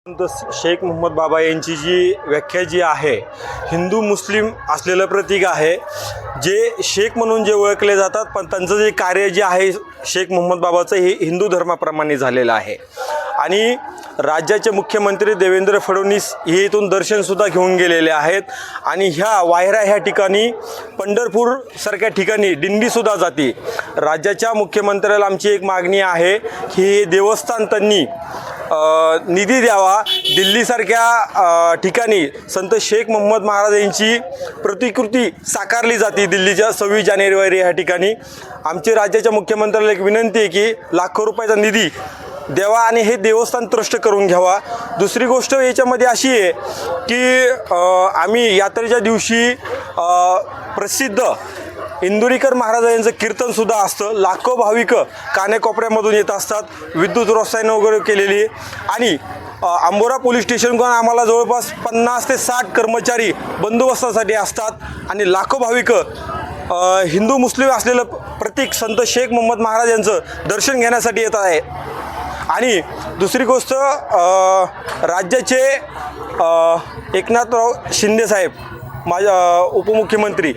शेख मोहम्मद बाबा यांची जी व्याख्या जी आहे, हिंदू मुस्लिम असलेलं प्रतीक आहे, जे शेख म्हणून जे ओळखले जातात, पण त्यांचं जे कार्य जे आहे शेख मोहम्मद बाबाचं हे हिंदू धर्माप्रमाणे झालेलं आहे. आणि राज्याचे मुख्यमंत्री देवेंद्र फडणवीस हे इथून दर्शनसुद्धा घेऊन गेलेले आहेत. आणि ह्या वायरा ह्या ठिकाणी पंढरपूरसारख्या ठिकाणी दिंडीसुद्धा जाते. राज्याच्या मुख्यमंत्र्याला आमची एक मागणी आहे की हे देवस्थान त्यांनी निधी द्यावा. दिल्लीसारख्या ठिकाणी संत शेख मोहम्मद महाराज यांची प्रतिकृती साकारली जाते दिल्लीच्या 26 जानेवारी ह्या ठिकाणी. आमची राज्याच्या मुख्यमंत्र्याला एक विनंती आहे की लाखो रुपयाचा निधी द्यावा आणि हे देवस्थान ट्रस्ट करून घ्यावा. दुसरी गोष्ट याच्यामध्ये अशी आहे की आम्ही यात्रेच्या दिवशी प्रसिद्ध इंदुरीकर महाराज यांचं कीर्तनसुद्धा असतं. लाखो भाविक कानेकोपऱ्यामधून येत असतात. विद्युत रोषणाई वगैरे केलेली आणि अंबोरा पोलीस स्टेशनकडून आम्हाला जवळपास 50 ते 60 कर्मचारी बंदोबस्तासाठी असतात आणि लाखो भाविक हिंदू मुस्लिम असलेलं प्रतीक संत शेख मोहम्मद महाराज यांचं दर्शन घेण्यासाठी येत आहे. आणि दुसरी गोष्ट, राज्याचे एकनाथराव शिंदेसाहेब माझ्या उपमुख्यमंत्री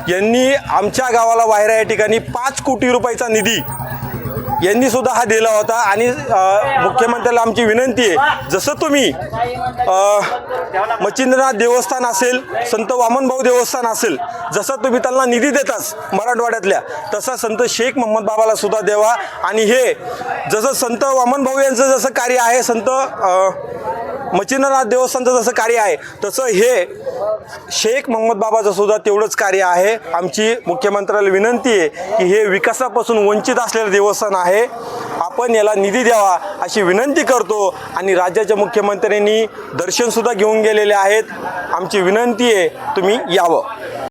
यांनी आमच्या गावाला वायरा या ठिकाणी 5 कोटी रुपयाचा निधी यांनीसुद्धा हा दिला होता. आणि मुख्यमंत्र्याला आमची विनंती आहे, जसं तुम्ही मच्छिंद्रनाथ देवस्थान असेल, संत वामनभाऊ देवस्थान असेल, जसं तुम्ही त्यांना निधी देताच मराठवाड्यातल्या, तसा संत शेख मोहम्मद बाबाला सुद्धा द्यावा. आणि हे जसं संत वामनभाऊ यांचं जसं कार्य आहे, संत मच्छिंद्रनाथ देवस्थानचं जसं कार्य आहे, तसं हे शेख मोहम्मद बाबाचं सुद्धा तेवढंच कार्य आहे. आमची मुख्यमंत्र्याला विनंती आहे की हे विकासापासून वंचित असलेलं देवस्थान आहे, आपण याला निधी द्यावा अशी विनंती करतो. आणि राज्याच्या मुख्यमंत्र्यांनी दर्शनसुद्धा घेऊन गेलेले आहेत. आमची विनंती आहे तुम्ही यावं.